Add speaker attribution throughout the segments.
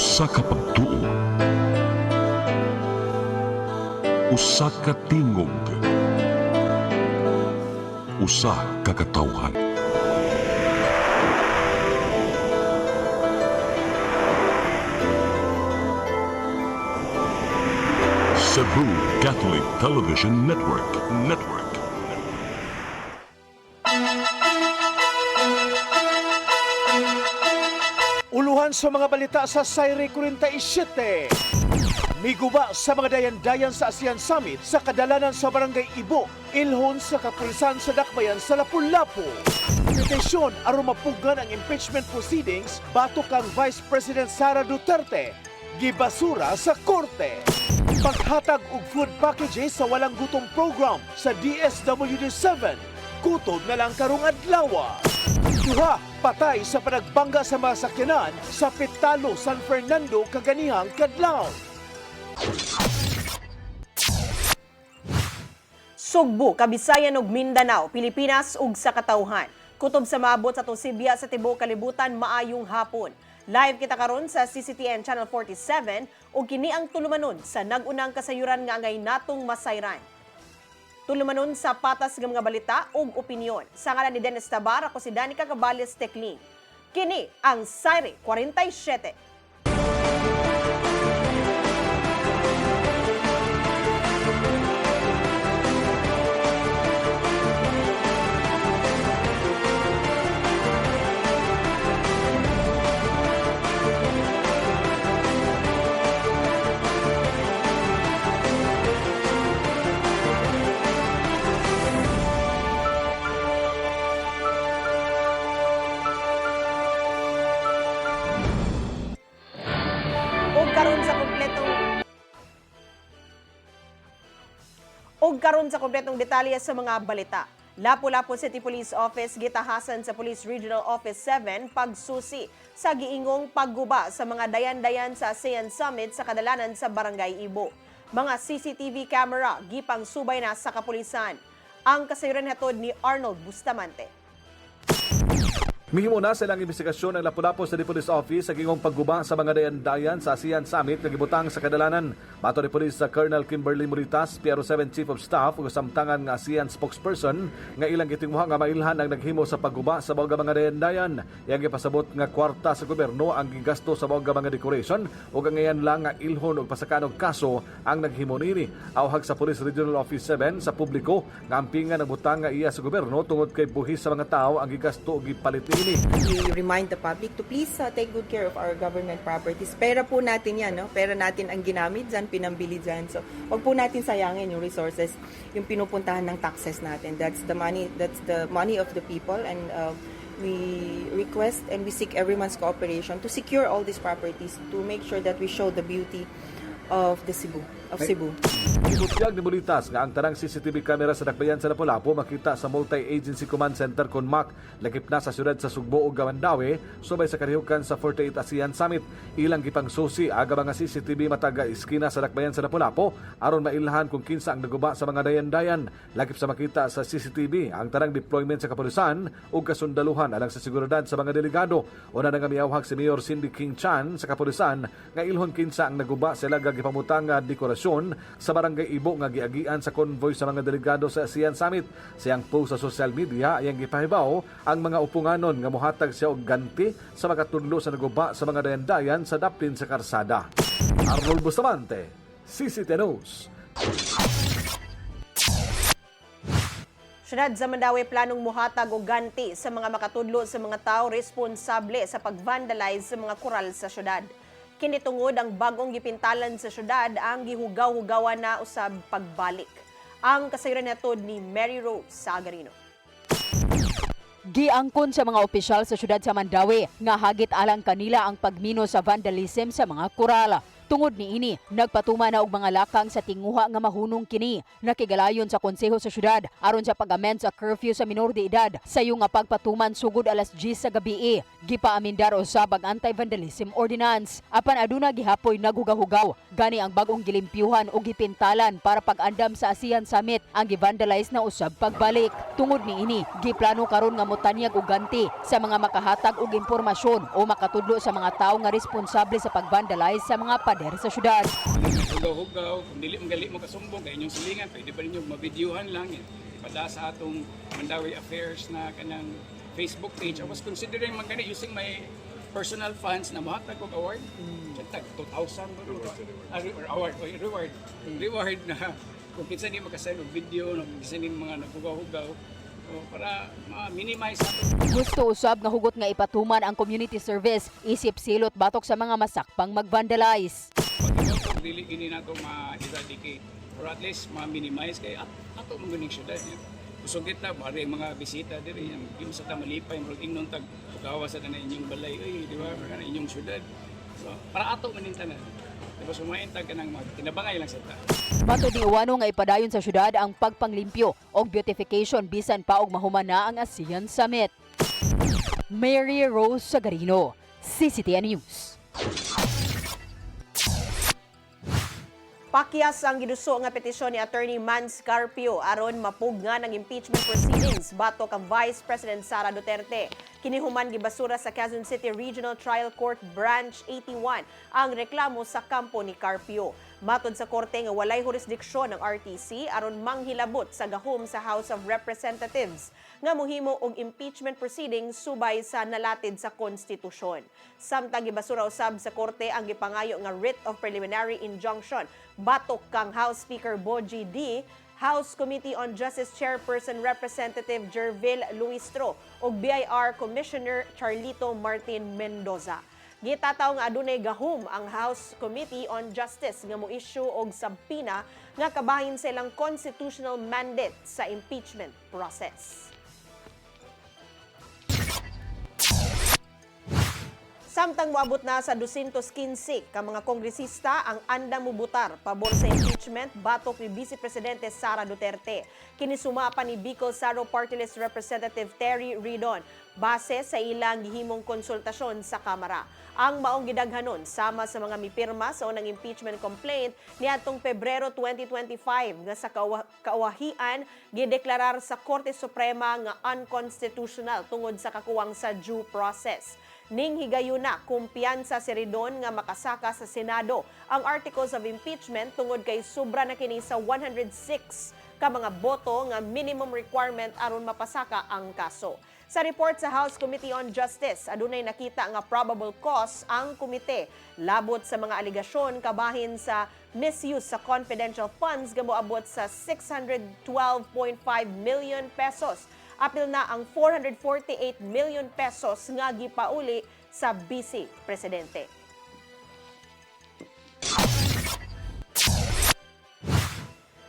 Speaker 1: Usa ka pagtuo, usa ka tingog, usa ka katawhan. Cebu Catholic Television Network.
Speaker 2: Uluhan sa mga balita sa Sayre 47. Miguba sa mga dayan-dayan sa ASEAN Summit sa kadalanan sa Barangay Ibo, ilhon sa kapulisan sa Dakbayan sa Lapu-Lapu. Petisyon aron mapugan ang impeachment proceedings batok kang Vice President Sara Duterte. Gibasura sa korte. Paghatag og food packages sa walang gutom program sa DSWD-7. Kutob na lang karong adlaw. Duha, patay sa panagbangga sa mga sakyanan sa Pitalo, San Fernando, kaganihang kadlaw.
Speaker 3: Sugbo, Kabisayan ug Mindanao, Pilipinas ug sa katawhan. Kutob sa maabot sa Tosibya sa tibuok kalibutan maayong hapon. Live kita karon sa CCTN Channel 47 ug kini ang tulumanon sa nagunang kasayuran nga angay natong masayran. Tulumanon sa patas nga mga balita ug opinyon. Sa ngalan ni Dennis Tabar, ako si Danica Cabales Tecling. Kini ang Sayre 47. Karon sa kompletong detalye sa mga balita. Lapu-Lapu City Police Office gitahasan sa Police Regional Office 7 pagsusi sa giingong pagguba sa mga dayan-dayan sa ASEAN Summit sa kadalanan sa Barangay Ibo. Mga CCTV camera gipang subay na sa kapulisan. Ang kasayuran hatod ni Arnold Bustamante.
Speaker 4: Mihimo na sa ilang investigasyon ang Lapu-Lapu City Police Office sa gingong pagguba sa mga dayan-dayan sa ASEAN Summit na gibutang sa kadalanan. Mato ni Police sa Colonel Kimberly Muritas, PRO7 Chief of Staff ug samtangan nga ASEAN spokesperson nga ilang gitinguha nga mailhan ang naghimo sa pagguba sa bawga mga dayan-dayan. Iyang gipasabot nga kwarta sa gobyerno ang gigasto sa bawga mga decoration ug ang ngayon lang nga ilhon ug pasakan og kaso ang naghimo nini. Awhag sa Police Regional Office 7 sa publiko nga ampingan ang butang nga iya sa gobyerno tungod kay buhis sa mga tao ang gigasto ug gipalit ini.
Speaker 5: We remind the public to please take good care of our government properties. Pera po natin yan, no? Pera natin ang ginamit dyan, pinambili dyan. So, wag po natin sayangin yung resources, yung pinupuntahan ng taxes natin. That's the money of the people, and we request and we seek everyone's cooperation to secure all these properties, to make sure that we show the beauty of Cebu.
Speaker 4: Ibutyag ni Bolitas nga ang tanang CCTV camera sa Dakbayan sa Lapu-Lapu makita sa Multi-Agency Command Center CONMAC lakip na sa syudad sa Sugbo ug Gamandawe subay sa karihukan sa 48 ASEAN Summit. Ilang gipang susi aga mga CCTV mataga iskina sa Dakbayan sa Lapu-Lapu aron mailhan kung kinsa ang naguba sa mga dayan-dayan. Lakip sa makita sa CCTV ang tanang deployment sa kapulisan ug kasundaluhan alang sa seguridad sa mga delegado. Una na nga miyawhag si Mayor Cindy King Chan sa kapulisan nga ilhon kinsa ang naguba sa ilaga gipamutang nga dekorasyon sa Barangay Ibo nga giagian sa convoy sa mga delegado sa ASEAN Summit. Siyang post sa social media iyang gipahibaw ang mga upunganon nga mohatag siya og ganti sa mga tudlo sa naguba sa mga dayan-dayan sa daplin sa karsada. Arnold Bustamante, CCTN News.
Speaker 3: Syudad sa Mandaue planong muhatag og ganti sa mga makatudlo sa mga tao responsable sa pag-vandalize sa mga koral sa syudad. Kinitungod ang bagong gipintalan sa syudad ang gihugaw-hugawan na usab pagbalik. Ang kasayuran natod ni Mary Rose Sagarino.
Speaker 6: Giangkon sa mga opisyal sa syudad sa Mandaue nga hagit alang kanila ang pagmino sa vandalism sa mga koral. Tungod niini, nagpatuma na og mga lakang sa tinguha nga mahunong kini nakigalayon sa konseho sa syudad aron sa pag-amend sa curfew sa minor de edad sayo nga pagpatuman sugod alas 10 sa gabi. Gipaamendar usab ang anti-vandalism ordinance. Apan aduna gihapoy naghugaw-hugaw gani ang bagong gilimpyuhan o gipintalan para pag-andam sa ASEAN Summit ang givandalize na usab pagbalik. Tungod niini, giplano karon nga motanyag og ganti sa mga makahatag og impormasyon o makatudlo sa mga tawo nga responsable sa pag-vandalize sa mga pader sa syudad.
Speaker 7: Hugaw-hugaw, kung dili gali mo kasumbong kay inyong silingan, pwede pa ninyo mabidyohan lang yan. Pada sa atong Mandawi Affairs na kanang Facebook page. I was considering magani using my personal funds na mahatag og award. Tag 2,000 or award o reward. Reward na kung kinsa ni makasend og video, kung kinsa ni mga naghugaw-hugaw para ma-minimize natin.
Speaker 6: Gusto usab nga hugot nga ipatuman ang community service isip silot batok sa mga masakpang mag-vandalize.
Speaker 7: Pag dili gini nato ma-eradicate or at least ma-minimize kay ato mga ganing syudad. Kusog kita, bari mga bisita diri, yung sa tamalipay, yung ingnon tag gawa sa tanan inyong balay, di ba, kana inyong syudad. So, para ato maning tanan. Diba sumaintag ka ng tinabangay lang sa ta.
Speaker 6: Matod ni Uwano nga ipadayon sa syudad ang pagpanglimpyo o beautification bisan pa og mahuman na ang ASEAN Summit. Mary Rose Sagarino, CCTN News.
Speaker 3: Pakyas ang giduso nga petisyon ni Attorney Mans Carpio aron mapugna ng impeachment proceedings batok ang Vice President Sara Duterte. Kinihuman gibasura sa Quezon City Regional Trial Court Branch 81 ang reklamo sa kampo ni Carpio. Matod sa korte nga walay jurisdiksyon ng RTC aron manghilabot sa gahom sa House of Representatives nga mohimo og impeachment proceedings subay sa nalatid sa konstitusyon. Samtang gibasura usab sa korte ang gipangayo nga writ of preliminary injunction batok kang House Speaker Bogie D, House Committee on Justice Chairperson Representative Jervil Luistro ug BIR Commissioner Charlito Martin Mendoza. Gitataw nga adunay gahom ang House Committee on Justice nga mo-issue og sabpina nga kabahin sa ilang constitutional mandate sa impeachment process. Samtang moabot na sa 215 ka mga kongresista ang andam mubutar pabor sa impeachment batok ni Vice Presidente Sara Duterte. Kinisuma pa ni Bicol Saro Party List Representative Terry Ridon base sa ilang gihimong konsultasyon sa Kamara. Ang maong gidaghanon sama sa mga mipirma sa unang impeachment complaint niadtong Pebrero 2025 nga sa kauwahian gideklarar sa Korte Suprema nga unconstitutional tungod sa kakuwang sa due process. Ning higayuna kumpiyansa si Ridon nga makasaka sa Senado ang articles of impeachment tungod kay sobra na kini sa 106 ka mga boto nga minimum requirement aron mapasaka ang kaso. Sa report sa House Committee on Justice, adunay nakita nga probable cause ang komite labot sa mga aligasyon kabahin sa misuse sa confidential funds nga moabot sa 612.5 million pesos. Apil na ang 448 million pesos nga gipauli sa Vice Presidente.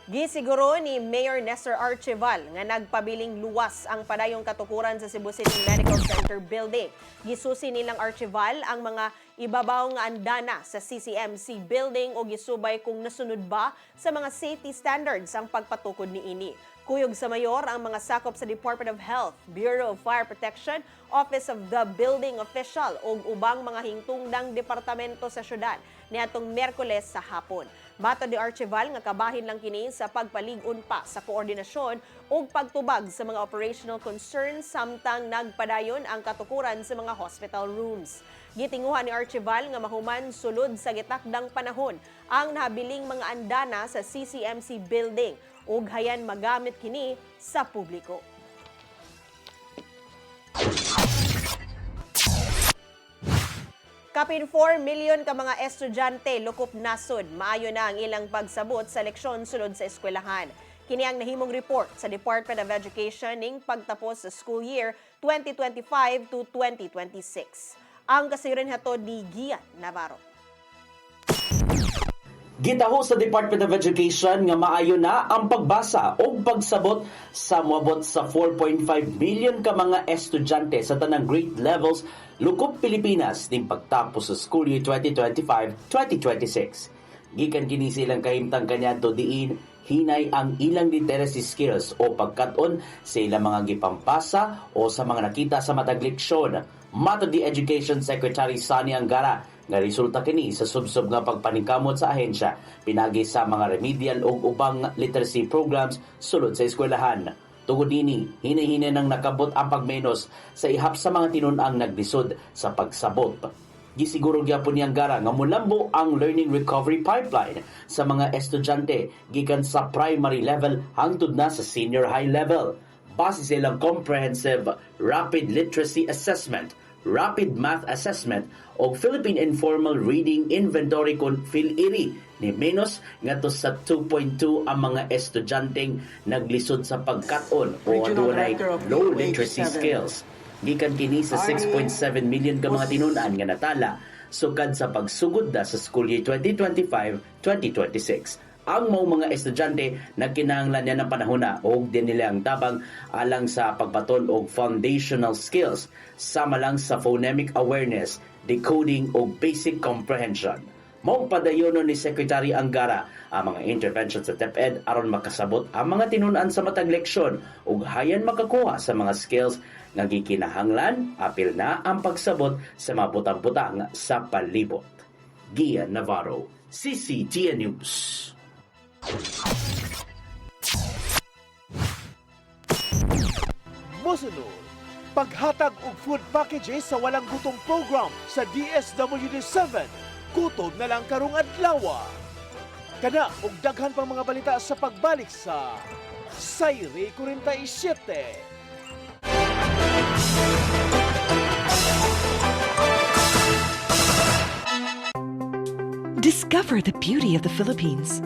Speaker 3: Gisiguro ni Mayor Nestor Archival nga nagpabiling luwas ang padayong katukuran sa Cebu City Medical Center building. Gisusi nilang Archival ang mga ibabaw nga andana sa CCMC building o gisubay kung nasunod ba sa mga safety standards ang pagpatukod niini. Kuyog sa mayor ang mga sakop sa Department of Health, Bureau of Fire Protection, Office of the Building Official ug ubang mga hingtungdang departamento sa syudad niadtong Miyerkules sa hapon. Matod ni Archival nga kabahin lang kini sa pagpalig-on pa sa koordinasyon ug pagtubag sa mga operational concerns samtang nagpadayon ang katukuran sa mga hospital rooms. Gitinguhan ni Archival nga mahuman sulod sa gitakdang panahon ang nabiling mga andana sa CCMC building ug hayan magamit kini sa publiko. Kapin 4 million ka mga estudyante lukop nasod. Maayo na ang ilang pagsabot sa leksyon sulod sa eskwelahan. Kini ang nahimong report sa Department of Education ning pagtapos sa school year 2025 to 2026. Ang kasiren hatod ni Gian Navarro.
Speaker 8: Gitaho sa Department of Education nga maayo na ang pagbasa o pagsabot sa moabot sa 4.5 million ka mga estudyante sa tanang grade levels lukop Pilipinas ning pagtapos sa school year 2025-2026. Gikan kini silang kahimtang kaniadto diin hinay ang ilang literacy skills o pagkat-on sa ilang mga gipampasa o sa mga nakita sa matag leksyon. Matod di Education Secretary Sani Angara nga resulta kini sa subsob nga pagpaningkamot sa ahensya pinagi sa mga remedial o ubang literacy programs sulod sa eskwelahan. Tungod nini, hinay-hinay nang nakabot ang pagmenos sa ihap sa mga tinun-ang naglisod sa pagsabot. Gisiguro gyapon ni Angara nga mulambo ang learning recovery pipeline sa mga estudyante gikan sa primary level hangtod na sa senior high level. Base sa ilang comprehensive rapid literacy assessment, rapid math assessment o Philippine Informal Reading Inventory kon PhilIRI ni menos ngadto sa 2.2 ang mga estudyanteng naglisod sa pagkat-on o adunay low literacy skills. Gikan kini sa 6.7 million ka mga tinun-an nga natala sukad sa pagsugod na sa school year 2025-2026. Ang mga estudyante nagkinahanglan niya ng panahon na o din nila ang tabang alang sa pagbaton og foundational skills sama lang sa phonemic awareness, decoding o basic comprehension. Mao padayonon ni Secretary Angara ang mga intervention sa DepEd aron makasabot ang mga tinun-an sa matag leksyon ug hayan makakuha sa mga skills nga gikinahanglan apil na ang pagsabot sa mga butang-butang sa palibot. Gian Navarro, CCTN News.
Speaker 2: Mosunod, paghatag og food packages sa walang gutong program sa DSWD-7, kutob na lang karong adlaw. Kana og daghan pang mga balita sa pagbalik sa Sayre 47.
Speaker 9: Discover the beauty of the Philippines.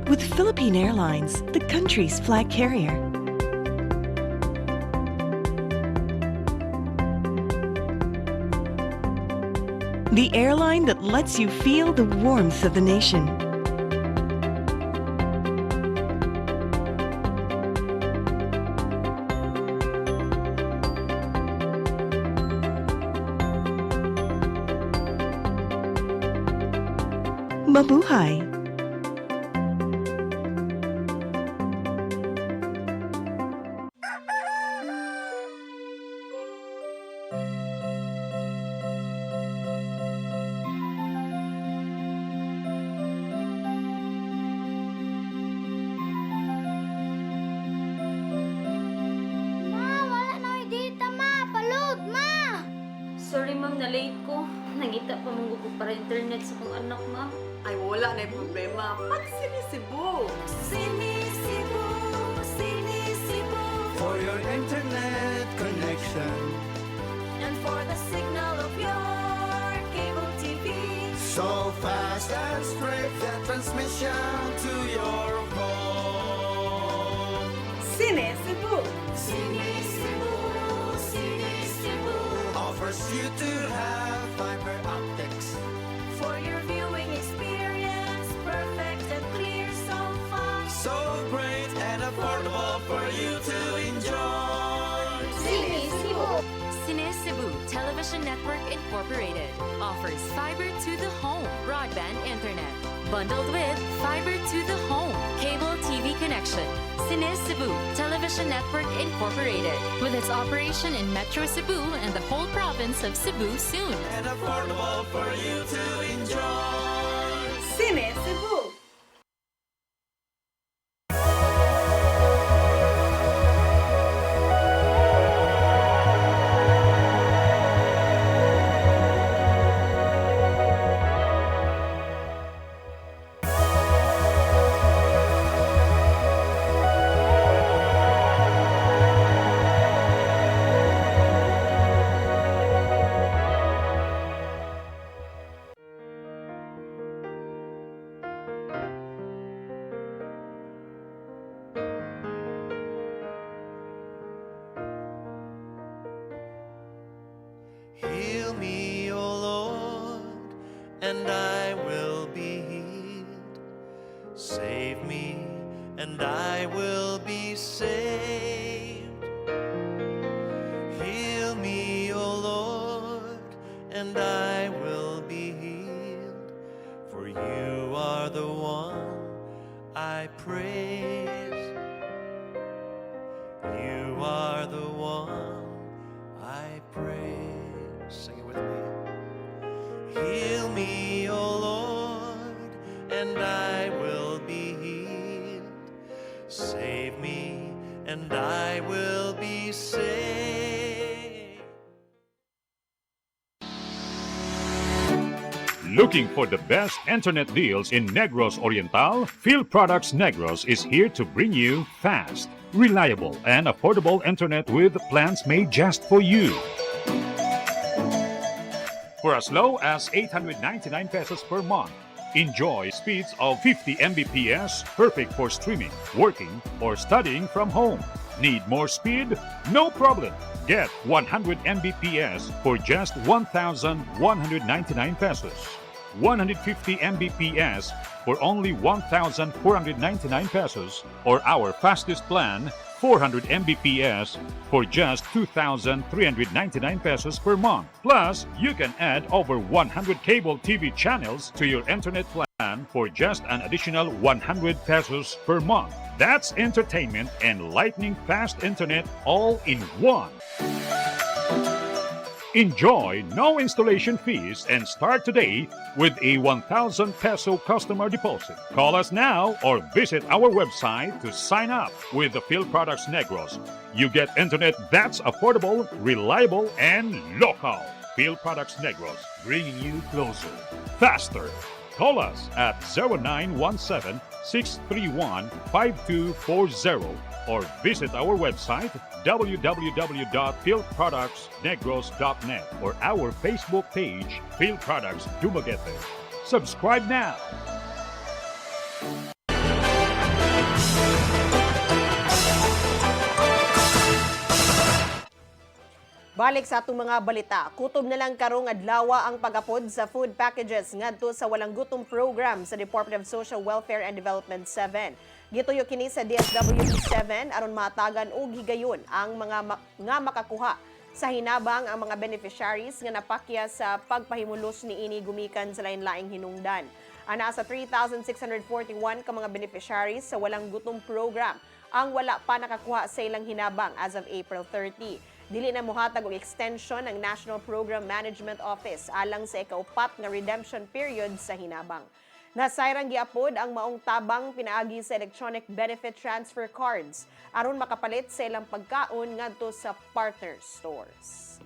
Speaker 9: With Philippine Airlines, the country's flag carrier. The airline that lets you feel the warmth of the nation. Mabuhay!
Speaker 10: Sorry ma'am, na-late ko. Nangita pa mong ko para internet sa kong anak, ma'am.
Speaker 11: Ay, wala na yung problema. Pag Sinisibu!
Speaker 12: Sinisibu, Sinisibu.
Speaker 13: For your internet connection.
Speaker 12: And for the signal of your cable TV.
Speaker 13: So fast and straight the transmission to your phone.
Speaker 11: Sinisibu!
Speaker 12: Sinisibu, Sinisibu.
Speaker 13: Offers you to have fiber optics.
Speaker 12: For your viewing experience, perfect and clear so far.
Speaker 13: So great and affordable for you to enjoy.
Speaker 12: Sinisibu.
Speaker 14: Sinisibu Television Network Incorporated offers fiber to the home broadband internet bundled with fiber to the home cable TV connection. Sinisibu Television Network Incorporated with its operation in Metro Cebu and the whole province of Cebu soon.
Speaker 13: And affordable for you to enjoy.
Speaker 11: Sinisibu!
Speaker 13: and I will be healed. Save me, and I will be saved. Heal me, O Lord, and I will be healed. For you are the one I praise. You are the one I praise. Sing it with me. Heal me, O Lord, and I will be healed. Save me, and I will be saved.
Speaker 15: Looking for the best internet deals in Negros Oriental? Field Products Negros is here to bring you fast, reliable, and affordable internet with plans made just for you. For as low as 899 pesos per month, enjoy speeds of 50 Mbps, perfect for streaming, working, or studying from home. Need more speed? No problem. Get 100 Mbps for just 1,199 pesos. 150 Mbps for only 1,499 pesos, or our fastest plan, 400 Mbps for just 2,399 pesos per month. Plus, you can add over 100 cable TV channels to your internet plan for just an additional 100 pesos per month. That's entertainment and lightning fast internet all in one. Enjoy no installation fees and start today with a 1,000 peso customer deposit. Call us now or visit our website to sign up with the Field Products Negros. You get internet that's affordable, reliable, and local. Field Products Negros, bringing you closer, faster. Call us at 0917-631-5240 or visit our website www.fieldproductsnegros.net or our Facebook page, Field Products Dumaguete. Subscribe now.
Speaker 3: Balik sa atong mga balita, kutob na lang karong adlaw ang pag-apod sa food packages ngadto sa Walang Gutom program sa Department of Social Welfare and Development 7. Gituyo kini sa DSWD 7 aron matagan og higayon ang mga nga makakuha sa hinabang ang mga beneficiaries nga napakya sa pagpahimulos niini gumikan sa lain-laing hinungdan. Ana sa 3,641 ka mga beneficiaries sa Walang Gutom program ang wala pa nakakuha sa ilang hinabang as of April 30. Dili na mohatag og extension ang National Program Management Office alang sa ikaupat nga redemption period sa hinabang. Nasayrang giapod ang maong tabang pinaagi sa electronic benefit transfer cards aron makapalit sa ilang pagkaon ngadto sa partner stores.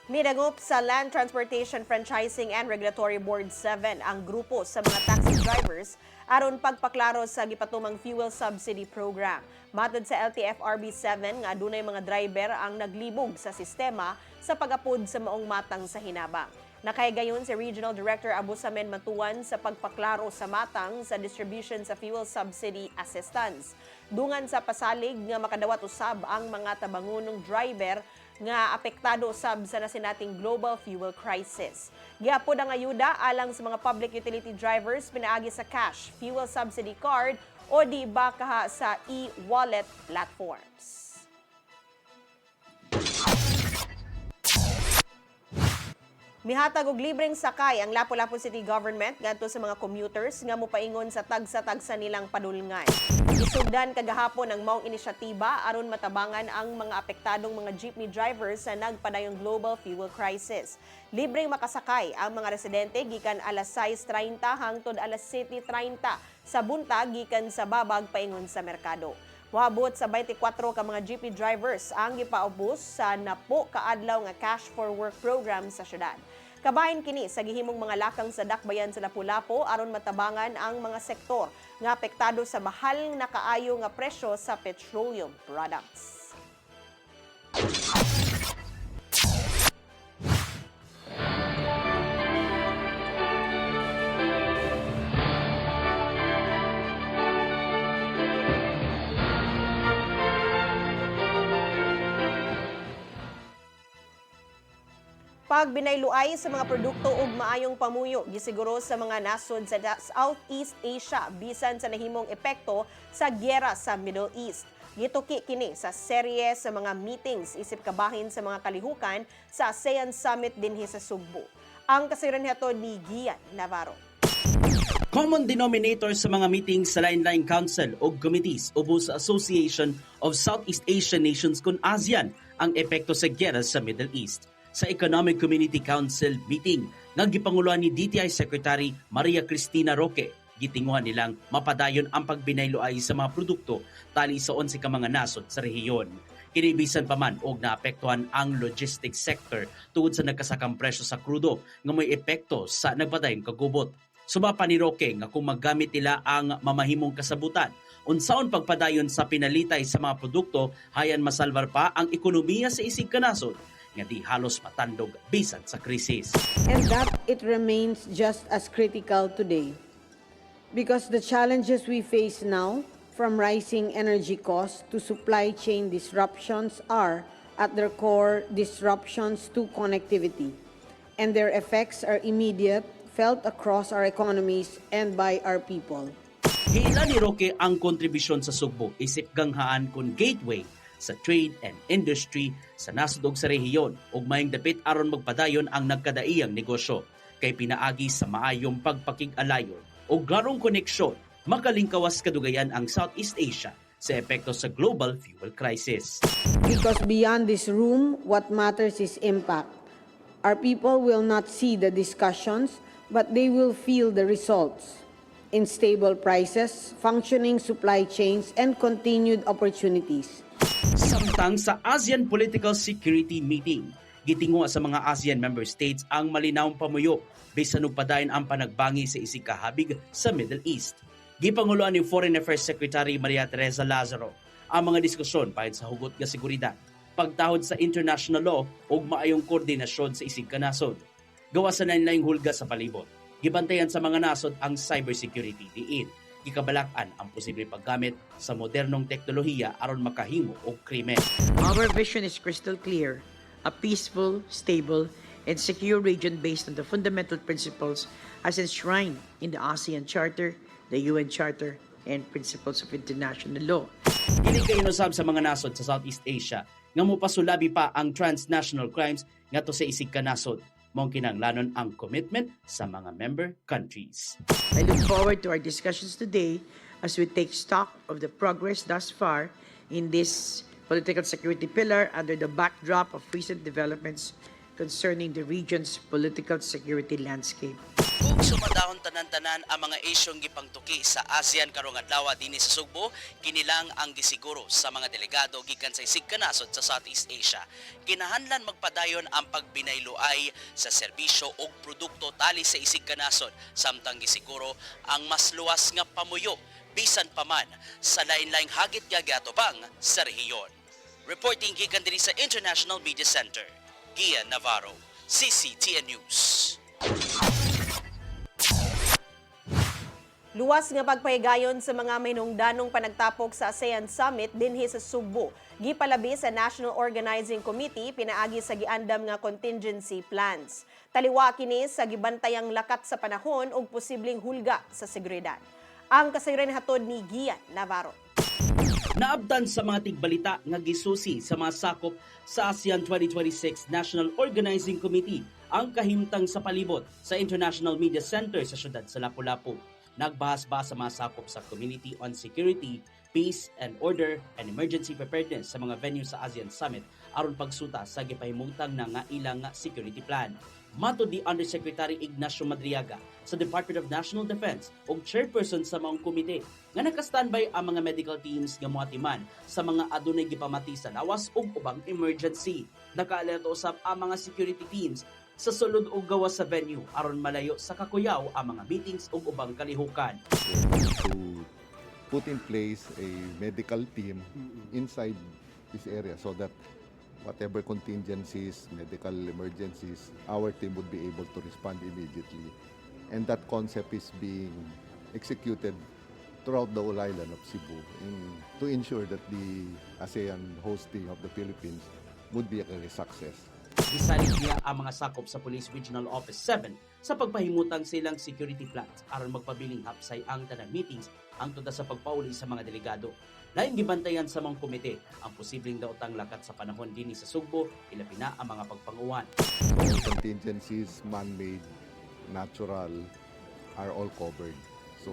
Speaker 3: Midagop sa Land Transportation Franchising and Regulatory Board 7 ang grupo sa mga taxi drivers aron pagpaklaro sa gipatumang fuel subsidy program. Matod sa LTFRB 7 nga adunay mga driver ang naglibog sa sistema sa pag-apod sa maong matang sa hinabang. Nakahigayon si Regional Director Abusamen Matuan sa pagpaklaro sa matang sa distribution sa fuel subsidy assistance. Dungan sa pasalig nga makadawat usab ang mga tabangunong driver nga apektado usab sa nasinating global fuel crisis. Giapod ang ayuda alang sa mga public utility drivers pinaagi sa cash, fuel subsidy card o di ba kaha sa e-wallet platforms. Mihatag og libreng sakay ang Lapu-Lapu City Government ngadto sa mga commuters nga mopaingon sa tagsa-tagsa nilang padulngan. Isugdan kagahapon ang maong inisyatiba aron matabangan ang mga apektadong mga jeepney drivers sa nagpadayong global fuel crisis. Libreng makasakay ang mga residente gikan alas 6:30 hangtod alas 7:30 sa buntag gikan sa babag paingon sa merkado. Moabot sa 24 ka mga jeepney drivers ang gipaubos sa napo kaadlaw nga Cash for Work program sa syudad. Kabahin kini sa gihimong mga lakang sa dakbayan sa Lapu-Lapu aron matabangan ang mga sektor nga apektado sa mahal na kaayo nga presyo sa petroleum products. Pagbinayluay sa mga produkto ug maayong pamuyo gisiguro sa mga nasod sa Southeast Asia bisan sa nahimong epekto sa gyera sa Middle East. Gituki kini sa serye sa mga meetings isip kabahin sa mga kalihukan sa ASEAN Summit dinhi sa Sugbo. Ang kasayran hatod ni Gian Navarro.
Speaker 8: Common denominator sa mga meetings sa Lain-Laing Council o committees ubos sa Association of Southeast Asian Nations kun ASEAN ang epekto sa gyera sa Middle East. Sa Economic Community Council meeting nga gipanguluan ni DTI Secretary Maria Cristina Roque, gitinguhan nilang mapadayon ang pagbinayloay sa mga produkto tali sa 11 ka mga nasod sa rehiyon. Kinibisan pa man og naapektuhan ang logistics sector tungod sa nagkasakang presyo sa krudo nga may epekto sa nagpadayong kagubot. Sumapa ni Roque nga kung maggamit nila ang mamahimong kasabutan, unsaon pagpadayon sa pinalitay sa mga produkto, hayan masalvar pa ang ekonomiya sa isig kanasod nga di halos matandog bisan sa krisis.
Speaker 16: And that it remains just as critical today. Because the challenges we face now, from rising energy costs to supply chain disruptions, are, at their core, disruptions to connectivity. And their effects are immediate, felt across our economies and by our people.
Speaker 8: Giila ni Roque ang kontribusyon sa Sugbo isip ganghaan kun gateway sa trade and industry sa nasod ug sa rehiyon ug mayong dapit aron magpadayon ang nagkadaiyang negosyo kay pinaagi sa maayong pagpakig-alayon ug glarong koneksyon makalingkawas kadugayan ang Southeast Asia sa epekto sa global fuel crisis.
Speaker 16: Because beyond this room, what matters is impact. Our people will not see the discussions, but they will feel the results in stable prices, functioning supply chains, and continued opportunities.
Speaker 8: Samtang sa ASEAN Political Security Meeting, gitingo sa mga ASEAN member states ang malinawong pamuyo bisan ug padayon ang panagbangi sa isig kahabig sa Middle East. Gipanguluan ni Foreign Affairs Secretary Maria Teresa Lazaro ang mga diskusyon pahit sa hugot nga seguridad, pagtahod sa international law ug maayong koordinasyon sa isig kanasod. Gawa sa lain-laing hulga sa palibot, gibantayan sa mga nasod ang cybersecurity diin. Gikabalakan ang posibleng paggamit sa modernong teknolohiya aron makahimo og krimen.
Speaker 17: Our vision is crystal clear, a peaceful, stable, and secure region based on the fundamental principles as enshrined in the ASEAN Charter, the UN Charter, and principles of international law.
Speaker 8: Kini kay inusab sa mga nasod sa Southeast Asia nga mopasulabi pa ang transnational crimes ngadto sa isig kanasod. Mong kinahanglanon ang commitment sa mga member countries.
Speaker 17: I look forward to our discussions today as we take stock of the progress thus far in this political security pillar under the backdrop of recent developments concerning the region's political security landscape.
Speaker 8: Kung sumadahon tanan-tanan ang mga isyong gipangtuki sa ASEAN karong adlaw dinhi sa Sugbo, kinilang ang gisiguro sa mga delegado gikan sa isig kanasod sa Southeast Asia. Kinahanglan magpadayon ang pagbinayloay sa serbisyo ug produkto tali sa isig kanasod, samtang gisiguro ang mas luwas nga pamuyo bisan pa man sa lain-laing hagit gagatubang sa rehiyon. Reporting gikan diri sa International Media Center, Gian Navarro, CCTN News.
Speaker 3: Luwas nga pagpahigayon sa mga mahinungdanong panagtapok sa ASEAN Summit dinhi sa Sugbo. Gipalabi sa National Organizing Committee pinaagi sa giandam nga contingency plans. Taliwa kini sa gibantayang lakat sa panahon ug posibleng hulga sa seguridad. Ang kasayran hatod ni Gian Navarro.
Speaker 8: Naabdan sa mga tigbalita nga gisusi sa mga sakop sa ASEAN 2026 National Organizing Committee ang kahimtang sa palibot sa International Media Center sa siyudad sa Lapu-Lapu. Nagbahas-bahas sa mga sakop sa Community on Security, Peace and Order and Emergency Preparedness sa mga venue sa ASEAN Summit aron pagsuta sa gipahimutang na nga ilang security plan. Matod ni Undersecretary Ignacio Madriaga sa Department of National Defense ug chairperson sa maong komite nga naka-standby ang mga medical teams nga moatiman sa mga adunay gipamati sa lawas ug ubang emergency. Nakaalerto usab ang mga security teams sa sulod ug gawas sa venue aron malayo sa kakuyaw ang mga meetings ug ubang kalihukan.
Speaker 18: To put in place a medical team inside this area so that whatever contingencies, medical emergencies, our team would be able to respond immediately. And that concept is being executed throughout the whole island of Cebu to ensure that the ASEAN hosting of the Philippines would be a success.
Speaker 8: Gisalig niya ang mga sakop sa Police Regional Office 7 sa pagpahimutang silang security plans aron magpabiling hapsay ang tanang meetings ang tuda sa pagpauli sa mga delegado. Lain gibantayan sa mga komite ang posibleng daotang lakat sa panahon dinhi sa Sugbo, ilabi na ang mga pagpanguwan.
Speaker 18: All contingencies, man-made, natural, are all covered. So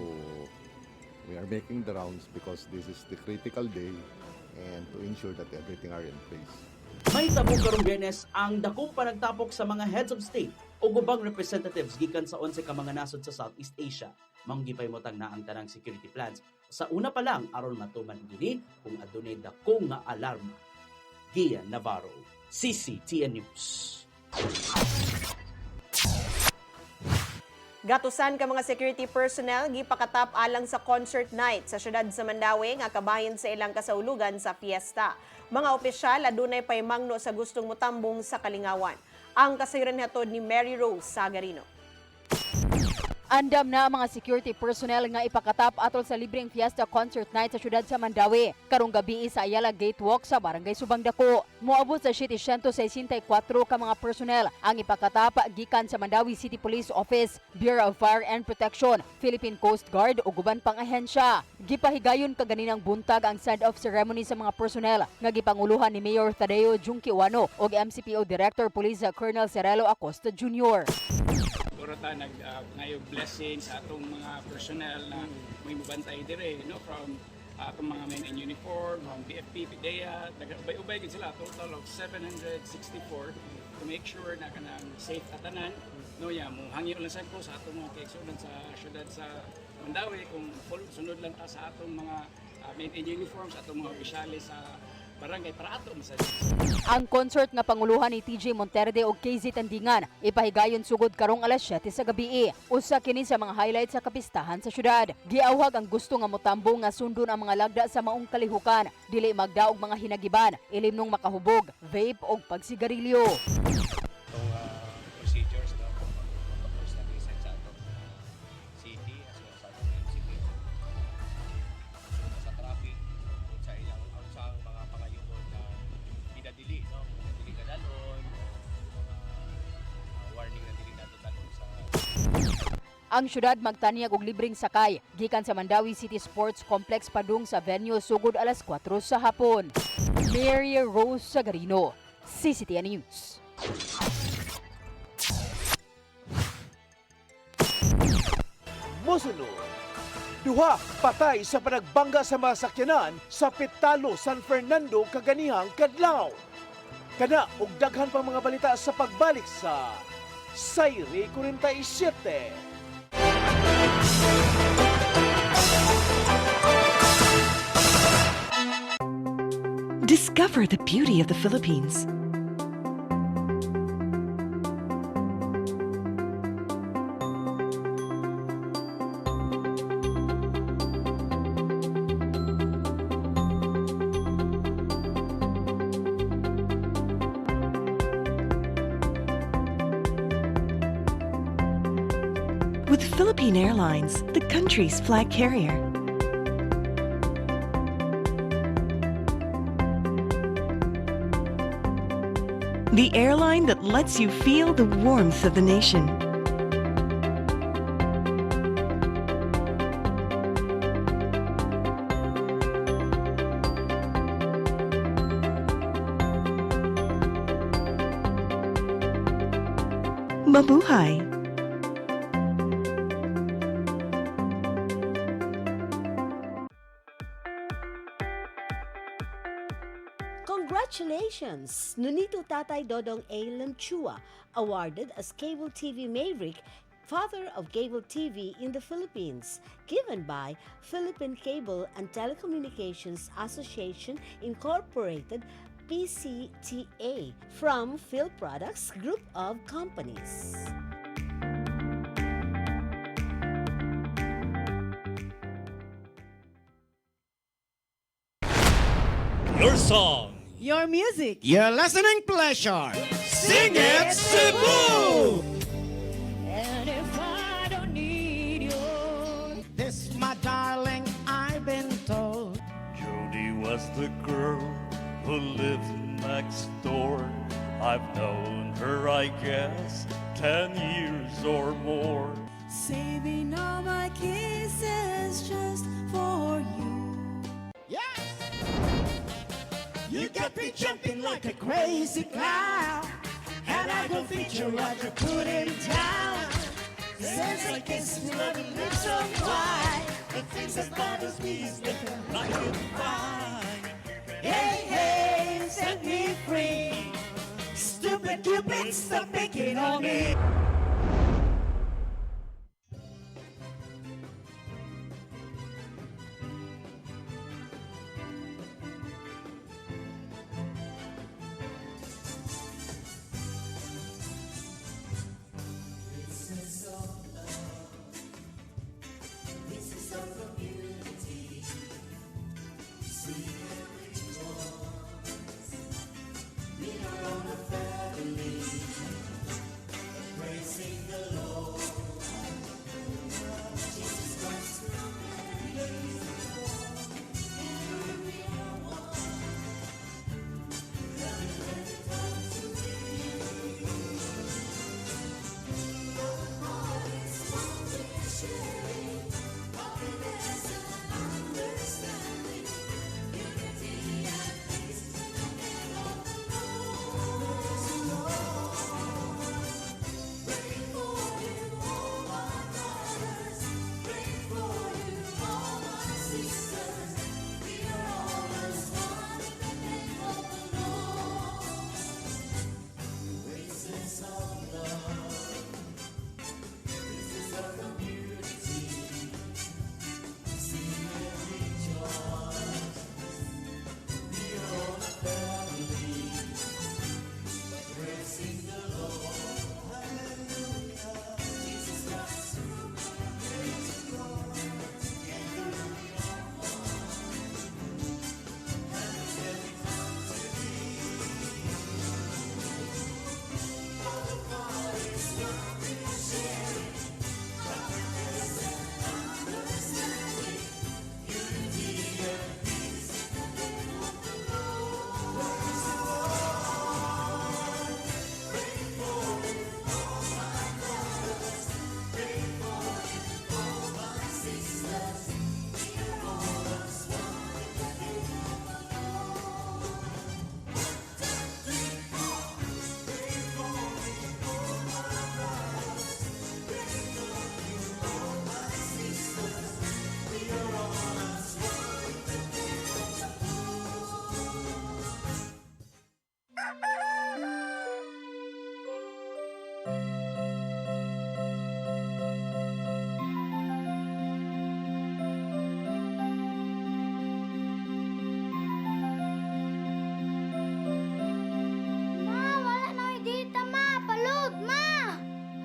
Speaker 18: we are making the rounds because this is the critical day and to ensure that everything are in place.
Speaker 8: May tabong karong Biyernes ang dakong panagtapok sa mga heads of state o gubang representatives gikan sa 11 ka mga nasod sa Southeast Asia. Manggipahimutang na ang tanang security plans. Sa una pa lang aron matuman gini kung adunay dakong nga alarma. Gian Navarro, CCTN News.
Speaker 3: Gatusan ka mga security personnel gipakatap alang sa concert night sa syudad sa Mandawi nga kabahin sa ilang kasaulugan sa fiesta. Mga opisyal adunay paymangno sa gustong motambong sa kalingawan. Ang kasayuran hatod ni Mary Rose Sagarino.
Speaker 6: Andam na ang mga security personnel nga ipakatap atol sa libreng fiesta concert night sa syudad sa Mandawi. Karong gabi sa Ayala Gatewalk sa Barangay Subang Dako. Moabot sa 764 ka mga personnel ang ipakatap gikan sa Mandawi City Police Office, Bureau of Fire and Protection, Philippine Coast Guard ug uban pang ahensya. Gipahigayon kaganinang buntag ang send-off ceremony sa mga personnel nga gipanguluhan ni Mayor Tadeo Junquiwano ug MCPO Director Police Colonel Cerelo Acosta Jr.
Speaker 7: Puro ta ngayong blessing sa atong mga personnel na may mabantay dire, no, from atong mga men in uniform, from BFP, PIDEA, ubay-ubay gid sila, total of 764 to make sure na kanang safe atanan. No, ya mo hangyo lang sad ko sa atong mga kaigsunan sa syudad sa Mandawi kung sunod lang ta sa atong mga men in uniform, sa atong mga opisyalis sa barangay para ato masad.
Speaker 6: Ang concert nga panguluhan ni TJ Monterde ug KZ Tandingan ipahigayon sugod karong alas 7 sa gabi. Usa kini sa mga highlights sa kapistahan sa syudad. Giawhag ang gusto nga motambong nga sundon ang mga lagda sa maong kalihukan, dili magdaog mga hinagiban, ilimnong makahubog, vape ug pagsigarilyo.
Speaker 19: Procedures na pagpapos na design sa atong city as well sa atong municipality. Sa traffic sa ilang sa mga pangayoon na pinadili, no? Pinadili ka dalon, warning na dili nato dalon sa
Speaker 6: Ang syudad magtanyag og libreng sakay gikan sa Mandawi City Sports Complex padung sa venue sugod alas 4 sa hapon. Mary Rose Sagarino, CCTN News.
Speaker 2: Mosunod, duha patay sa panagbangga sa mga sakyanan sa Pitalo, San Fernando, kaganihang kadlaw. Kana og daghan pang mga balita sa pagbalik sa Sayre 47.
Speaker 9: Discover the beauty of the Philippines. With Philippine Airlines, the country's flag carrier. The airline that lets you feel the warmth of the nation. Mabuhay!
Speaker 20: Congratulations! Nunito Tatay Dodong A. Lemchua, awarded as Cable TV Maverick, Father of Cable TV in the Philippines, given by Philippine Cable and Telecommunications Association Incorporated, PCTA, from Phil Products Group of Companies.
Speaker 21: Your song.
Speaker 11: Your music.
Speaker 21: Your listening pleasure. Sing it, Cebu!
Speaker 12: And if I don't need you,
Speaker 21: This, my darling, I've been told.
Speaker 22: Jody was the girl who lived next door.
Speaker 13: I've known her, I guess, 10 years or more.
Speaker 12: Saving all my kisses just for you.
Speaker 21: You got me jumping like a crazy clown, and I don't think you're right to put him down. Since I kiss me, love and lips on wine, the things that bothers me is that I can find. Hey, hey, set me free. Stupid Cupid, stop picking on me.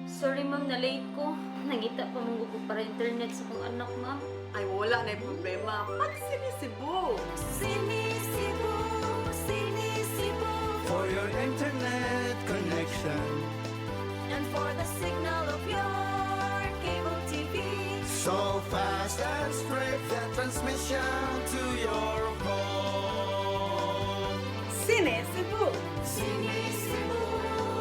Speaker 10: Sorry ma'am, na late ko. Nangita pa mong ko para internet sa kong anak ma'am.
Speaker 11: Ay, wala na problema. Pag sinisibo.
Speaker 12: Sinisibo, sinisibo.
Speaker 21: For your internet connection,
Speaker 12: And for the signal of your cable TV.
Speaker 21: so fast and straight the transmission to your home.
Speaker 11: Sinisibo.
Speaker 12: Sinisibo,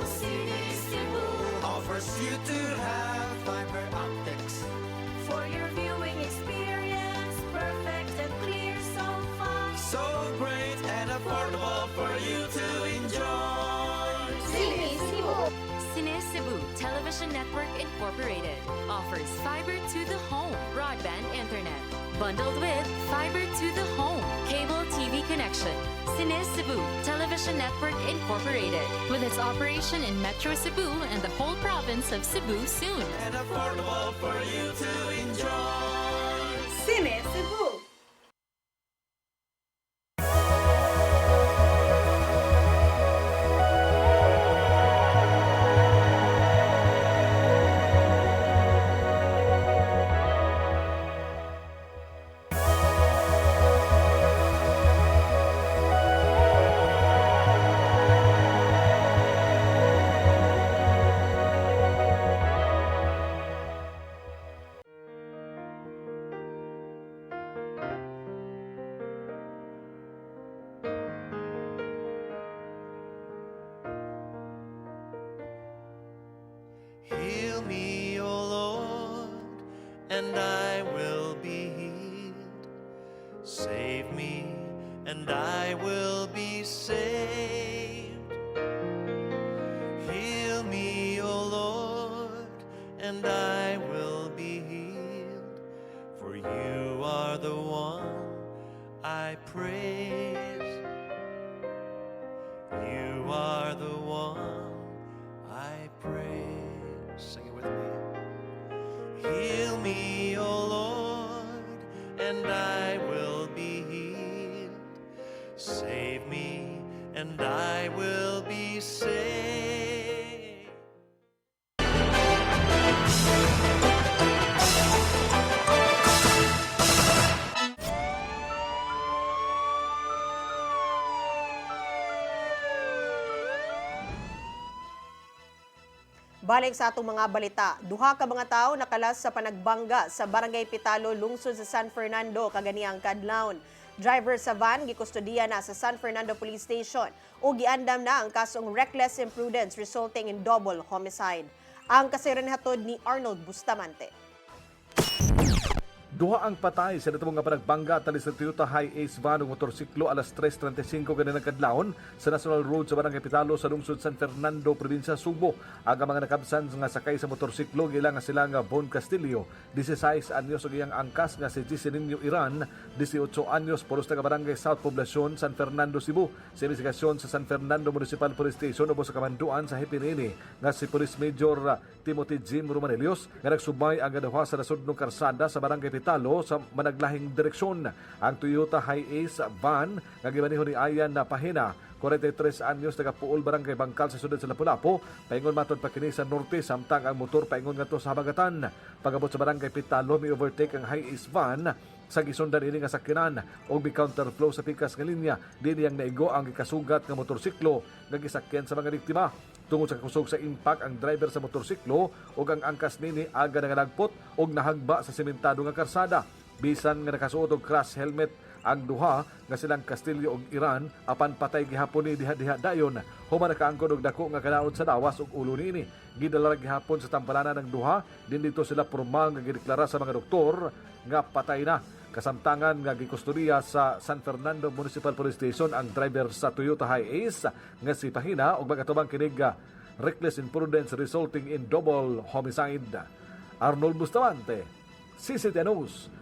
Speaker 12: sinisibo.
Speaker 21: Offers you to have fiber optics.
Speaker 12: For your viewing experience, perfect and clear so far.
Speaker 21: So great and affordable for you to enjoy.
Speaker 12: Sinisibo.
Speaker 14: Cine Cebu Television Network Incorporated offers fiber to the home broadband internet. Bundled with fiber to the home cable TV connection. Cine Cebu Television Network Incorporated, with its operation in Metro Cebu and the whole province of Cebu soon.
Speaker 21: And affordable for you to enjoy.
Speaker 11: Sinisibo.
Speaker 13: and I will be healed. Save me, and I will be saved. Heal me, O Lord, and I will be healed. For you are the one I praise. You are the one I praise. Sing it with me. Heal me, O Lord, and I will be healed. Save me, and I will be saved.
Speaker 3: Balik sa atong mga balita, duha ka mga tao nakalas sa panagbangga sa Barangay Pitalo, lungsod sa San Fernando, kaganiang kadlawon. Driver sa van gikustudiya na sa San Fernando Police Station ug giandam na ang kasong reckless imprudence resulting in double homicide. Ang kasiran hatod ni Arnold Bustamante.
Speaker 4: Duha ang patay sa natubong nga panagbangga tali sa Toyota Hi-Ace van ug motorsiklo alas 3:35 ganina kadlawon sa National Road sa Barangay Pitalo sa lungsod San Fernando, probinsya Subo. Ang mga nakabsan nga sakay sa motorsiklo gila nga sila nga Bon Castillo, 16 anyos ug iyang angkas nga si Giserinio Iran, 18 anyos, pulos taga Barangay South Poblacion, San Fernando, Cebu. Sa investigasyon sa San Fernando Municipal Police Station ubos sa kamanduan sa Hipinini nga si Police Major Timothy Jim Romanelios nga nagsubay ang gaduha sa nasudnong karsada sa Barangay Pitalo sa managlahing direksyon. Ang Toyota Hi-Ace van nga gimaneho ni Ayan na Pahina, 43 anyos, taga Puol, Barangay Bangkal sa sudad sa Lapu-Lapu, paingon matod pa kini sa norte, samtang ang motor paingon ngadto sa habagatan. Pagabot sa Barangay Pitalo, may overtake ang Hi-Ace van sa gisundan ini nga sakyanan og bi counterflow sa pikas nga linya. Dili ang naigo ang gikasugat nga motorsiklo nga gisakyan sa mga biktima. Tungod sa kusog sa impact ang driver sa motorsiklo ug ang angkas nini aga nangalagpot ug nahagba sa sementado nga karsada. Bisan nga nakasuot og crash helmet ang duha nga silang Castillo ug Iran, apan patay gihapon ni diha-diha dayon. Human nakaangkon og dako nga kanaon sa lawas ug ulo niini. Gidala gihapon sa tampalanan ng duha, din dito sila formal nga gideklara sa mga doktor nga patay na. Kasamtangan nga gikustodiya sa San Fernando Municipal Police Station ang driver sa Toyota Hi-Ace nga si Pahina ug magatubang kinig reckless imprudence resulting in double homicide. Arnold Bustamante, CCTV News.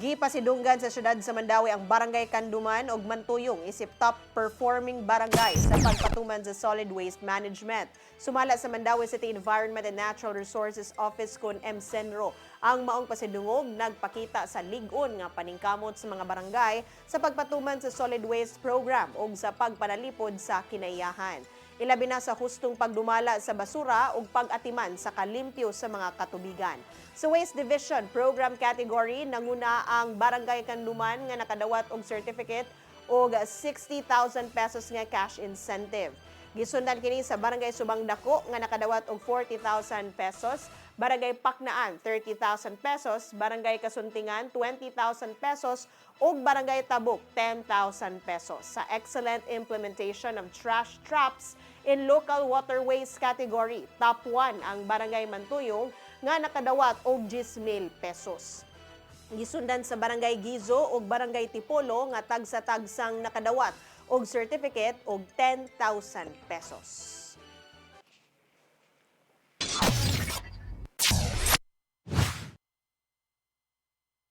Speaker 3: Gipasidunggan sa syudad sa Mandawi ang Barangay Kanduman ug Mantuyong isip top performing barangay sa pagpatuman sa solid waste management. Sumala sa Mandawi City Environment and Natural Resources Office kun MSENRO, ang maong pasidungog nagpakita sa lig-on nga paningkamot sa mga barangay sa pagpatuman sa solid waste program ug sa pagpanalipod sa kinaiyahan. Ilabi na sa hustong pagdumala sa basura ug pag-atiman sa kalimpyo sa mga katubigan. Sa Waste Division Program Category, nanguna ang Barangay Kanduman nga nakadawat og certificate og 60,000 pesos nga cash incentive. Gisundan kini sa Barangay Subang Dako nga nakadawat og 40,000 pesos, Barangay Paknaan 30,000 pesos, Barangay Kasuntingan 20,000 pesos ug Barangay Tabuk 10,000 pesos. Sa excellent implementation of trash traps in local waterways category, top 1 ang Barangay Mantuyong nga nakadawat og 10,000 pesos. Gisundan sa Barangay Gizo ug Barangay Tipolo nga tagsa-tagsang nakadawat og certificate og 10,000 pesos.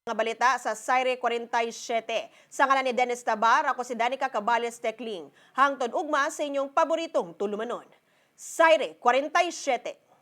Speaker 3: Mga balita sa Saire 47. Sa ngalan ni Dennis Tabar, ako si Danica Cabales Tecling. Hangtod ugma sa inyong paboritong tulumanon. Saire 47.